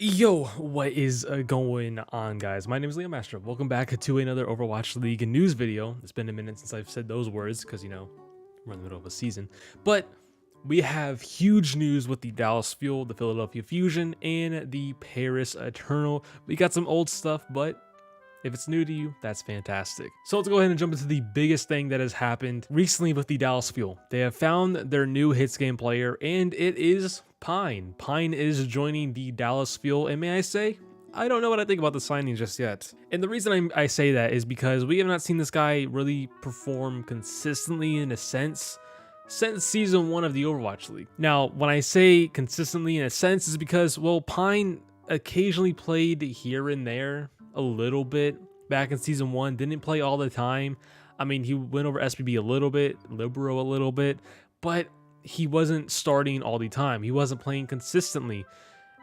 Yo, what is going on, guys? My name is Leo Master. Welcome back to another Overwatch League news video. It's been a minute since I've said those words because, we're in the middle of a season. But we have huge news with the Dallas Fuel, the Philadelphia Fusion, and the Paris Eternal. We got some old stuff, but if it's new to you, that's fantastic. So let's go ahead and jump into the biggest thing that has happened recently with the Dallas Fuel. They have found their new hits game player, and it is Pine. Pine is joining the Dallas Fuel, and may I say, I don't know what I think about the signing just yet. And the reason I say that is because we have not seen this guy really perform consistently in a sense since season 1 of the Overwatch League. Now, when I say consistently in a sense is because, well, Pine occasionally played here and there a little bit back in season 1, didn't play all the time. I mean, he went over SPB a little bit, Libero a little bit, but he wasn't starting all the time. He wasn't playing consistently.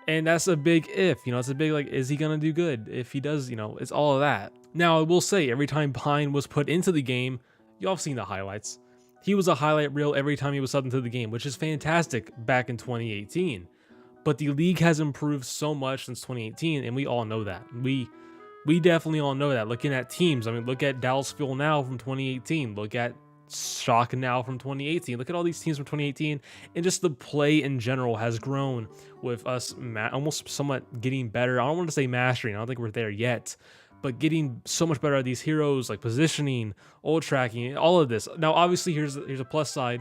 And that's a big if, it's a big, is he going to do good? If he does, it's all of that. Now, I will say, every time Pine was put into the game, y'all have seen the highlights. He was a highlight reel every time he was subbed into the game, which is fantastic back in 2018. But the league has improved so much since 2018, and we all know that. We definitely all know that. Looking at teams, I mean, look at Dallas Fuel now from 2018. Look at Shock now from 2018. Look at all these teams from 2018, and just the play in general has grown with us almost somewhat getting better. I don't want to say mastering. I don't think we're there yet, but getting so much better at these heroes, like positioning, ult tracking, all of this. Now, obviously, here's a plus side.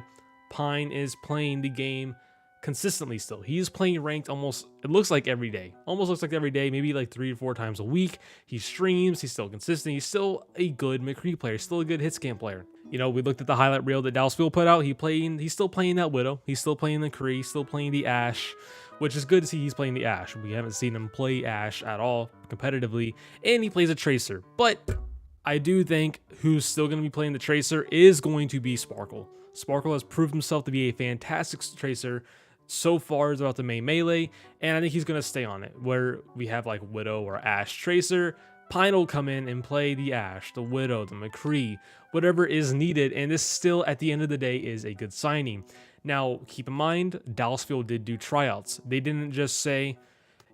Pine is playing the game consistently still. He's playing ranked almost, it looks like every day. Almost looks like every day, maybe like 3 or 4 times a week. He streams, he's still consistent. He's still a good McCree player, still a good hit scan player. We looked at the highlight reel that Dallas Fuel put out. He's still playing that Widow. He's still playing the Kree, still playing the Ashe, which is good to see he's playing the Ashe. We haven't seen him play Ashe at all competitively, and he plays a Tracer. But I do think who's still going to be playing the Tracer is going to be Sparkle. Sparkle has proved himself to be a fantastic Tracer so far throughout the main melee, and I think he's going to stay on it, where we have like Widow or Ashe Tracer. Pine will come in and play the Ashe, the Widow, the McCree, whatever is needed, and this still, at the end of the day, is a good signing. Now, keep in mind, Dallas Fuel did do tryouts. They didn't just say,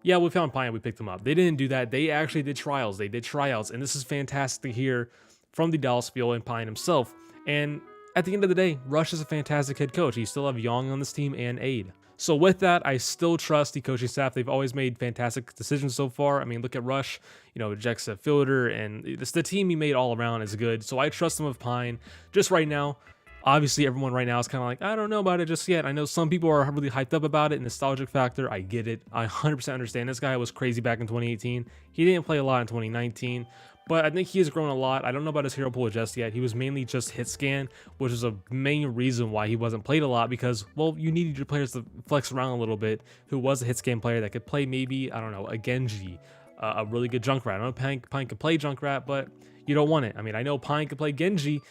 yeah, we found Pine, we picked him up. They didn't do that. They actually did trials. They did tryouts, and this is fantastic to hear from the Dallas Fuel and Pine himself. And at the end of the day, Rush is a fantastic head coach. You still have Young on this team and Aid. So with that, I still trust the coaching staff. They've always made fantastic decisions so far. I mean, look at Rush, Jexa Fielder, and the team he made all around is good. So I trust him with Pine. Just right now, obviously everyone right now is kind of like, I don't know about it just yet. I know some people are really hyped up about it, nostalgic factor. I get it. I 100% understand. This guy was crazy back in 2018. He didn't play a lot in 2019. But I think he has grown a lot. I don't know about his hero pool just yet. He was mainly just hit scan, which is a main reason why he wasn't played a lot because, well, you needed your players to flex around a little bit, who was a hit scan player that could play maybe, I don't know, a Genji, a really good Junkrat. I know Pine could play Junkrat, but you don't want it. I mean, I know Pine could play Genji,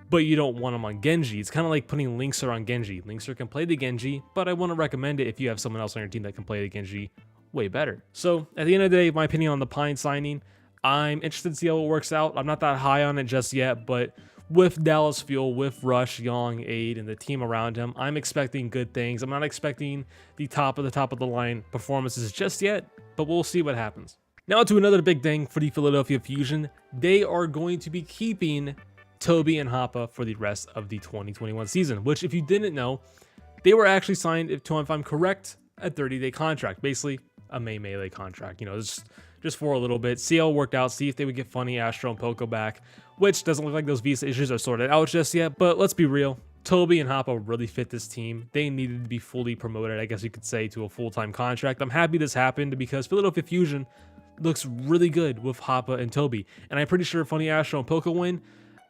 but you don't want him on Genji. It's kind of like putting Linkser on Genji. Linkser can play the Genji, but I want to recommend it if you have someone else on your team that can play the Genji way better. So at the end of the day, my opinion on the Pine signing, I'm interested to see how it works out. I'm not that high on it just yet, but with Dallas Fuel, with Rush, Young, Aid, and the team around him, I'm expecting good things. I'm not expecting the top of the line performances just yet, but we'll see what happens. Now to another big thing for the Philadelphia Fusion. They are going to be keeping Tobi and Hotba for the rest of the 2021 season, which, if you didn't know, they were actually signed, if I'm correct, a 30-day contract, basically a main melee contract. Just for a little bit, see how it worked out, see if they would get Funny, Astro, and Poco back, which doesn't look like those visa issues are sorted out just yet. But let's be real, Tobi and Hotba really fit this team. They needed to be fully promoted, I guess you could say, to a full-time contract. I'm happy this happened because Philadelphia Fusion looks really good with Hotba and Tobi, and I'm pretty sure if Funny, Astro, and Poco win,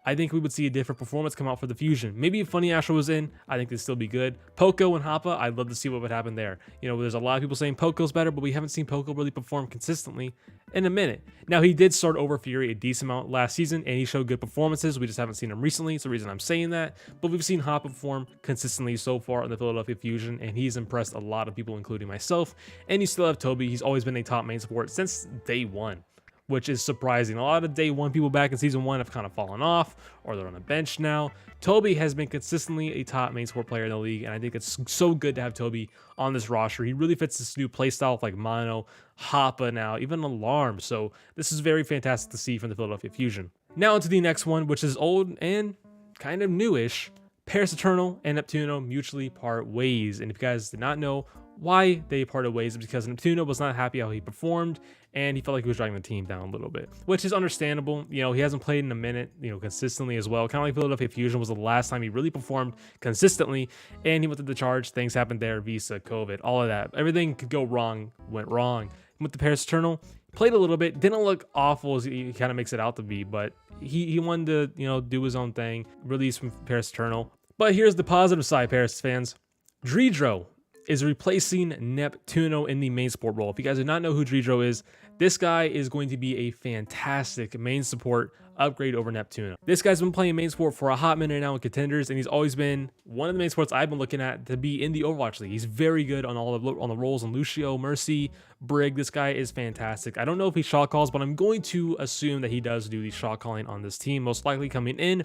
I think we would see a different performance come out for the Fusion. Maybe if Funny Astro was in, I think they'd still be good. Poco and Hotba, I'd love to see what would happen there. There's a lot of people saying Poco's better, but we haven't seen Poco really perform consistently in a minute. Now, he did start over Fury a decent amount last season, and he showed good performances. We just haven't seen him recently. It's the reason I'm saying that. But we've seen Hotba perform consistently so far in the Philadelphia Fusion, and he's impressed a lot of people, including myself. And you still have Tobi. He's always been a top main support since day one. which is surprising. A lot of day one people back in season 1 have kind of fallen off, or they're on the bench now. Tobi has been consistently a top main support player in the league, and I think it's so good to have Tobi on this roster. He really fits this new playstyle of like Mono, Hotba now, even Alarm. So this is very fantastic to see from the Philadelphia Fusion. Now into the next one, which is old and kind of newish. Paris Eternal and Neptuno mutually part ways. And if you guys did not know why they parted ways, because Neptuno was not happy how he performed, and he felt like he was dragging the team down a little bit, which is understandable. You know, he hasn't played in a minute, consistently as well. Kind of like Philadelphia Fusion was the last time he really performed consistently, and he went to the charge. Things happened there, Visa, COVID, all of that. Everything could go wrong, went wrong. He went to Paris Eternal, played a little bit, didn't look awful as he kind of makes it out to be, but he wanted to, do his own thing, release from Paris Eternal. But here's the positive side, Paris fans. Dridro is replacing Neptuno in the main support role. If you guys do not know who Dridro is, this guy is going to be a fantastic main support upgrade over Neptuno. This guy's been playing main support for a hot minute now in contenders, and he's always been one of the main supports I've been looking at to be in the Overwatch League. He's very good on all the roles on Lucio, Mercy, Brig. This guy is fantastic. I don't know if he shot calls, but I'm going to assume that he does do the shot calling on this team, most likely coming in.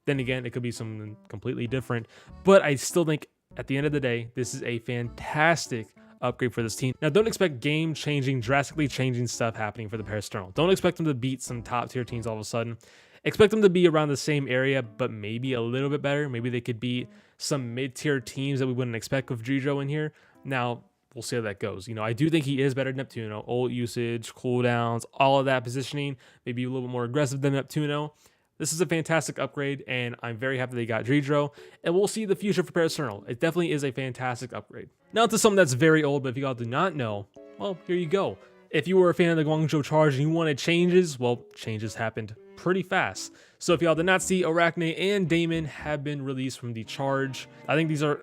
Then again, it could be something completely different, but I still think at the end of the day, this is a fantastic upgrade for this team. Now, don't expect game-changing, drastically changing stuff happening for the Paris Eternal. Don't expect them to beat some top-tier teams all of a sudden. Expect them to be around the same area, but maybe a little bit better. Maybe they could beat some mid-tier teams that we wouldn't expect with Dridro in here. Now, we'll see how that goes. I do think he is better than Neptuno. Ult usage, cooldowns, all of that positioning. Maybe a little bit more aggressive than Neptuno. This is a fantastic upgrade, and I'm very happy they got Dridro, and we'll see the future for Paris Eternal. It definitely is a fantastic upgrade. Now to something that's very old, but if you all do not know, well, here you go. If you were a fan of the Guangzhou Charge and you wanted changes, well, changes happened pretty fast. So if y'all did not see, Arachne and Damon have been released from the Charge. I think these are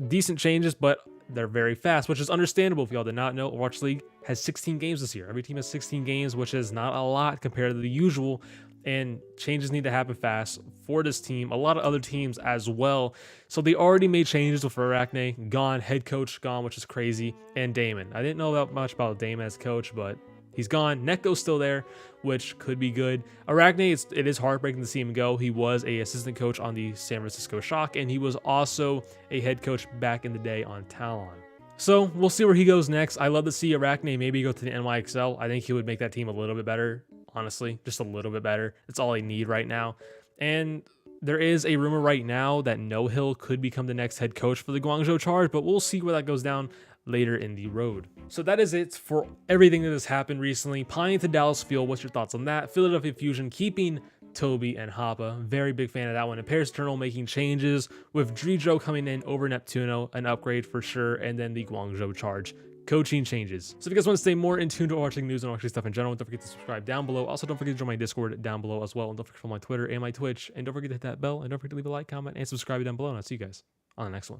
decent changes, but they're very fast, which is understandable. If y'all did not know, Overwatch League has 16 games this year. Every team has 16 games, which is not a lot compared to the usual, and changes need to happen fast for this team, a lot of other teams as well. So they already made changes with Arachne gone, head coach gone, which is crazy, and Damon. I didn't know much about Damon as coach, but he's gone. Neko's still there, which could be good. Arachne, it is heartbreaking to see him go. He was a assistant coach on the San Francisco Shock, and he was also a head coach back in the day on Talon. So we'll see where he goes next. I love to see Arachne maybe go to the NYXL. I think he would make that team a little bit better, honestly, just a little bit better. That's all I need right now. And there is a rumor right now that No Hill could become the next head coach for the Guangzhou Charge, but we'll see where that goes down later in the road. So that is it for everything that has happened recently. Pine to Dallas Field, what's your thoughts on that? Philadelphia Fusion keeping Tobi and Hotba, very big fan of that one. And Paris Eternal making changes with Dridro coming in over Neptuno, an upgrade for sure, and then the Guangzhou Charge coaching changes. So if you guys want to stay more in tune to watching news and watching stuff in general, don't forget to subscribe down below. Also, don't forget to join my Discord down below as well, and don't forget to follow my Twitter and my Twitch, and don't forget to hit that bell, and don't forget to leave a like, comment, and subscribe down below, and I'll see you guys on the next one.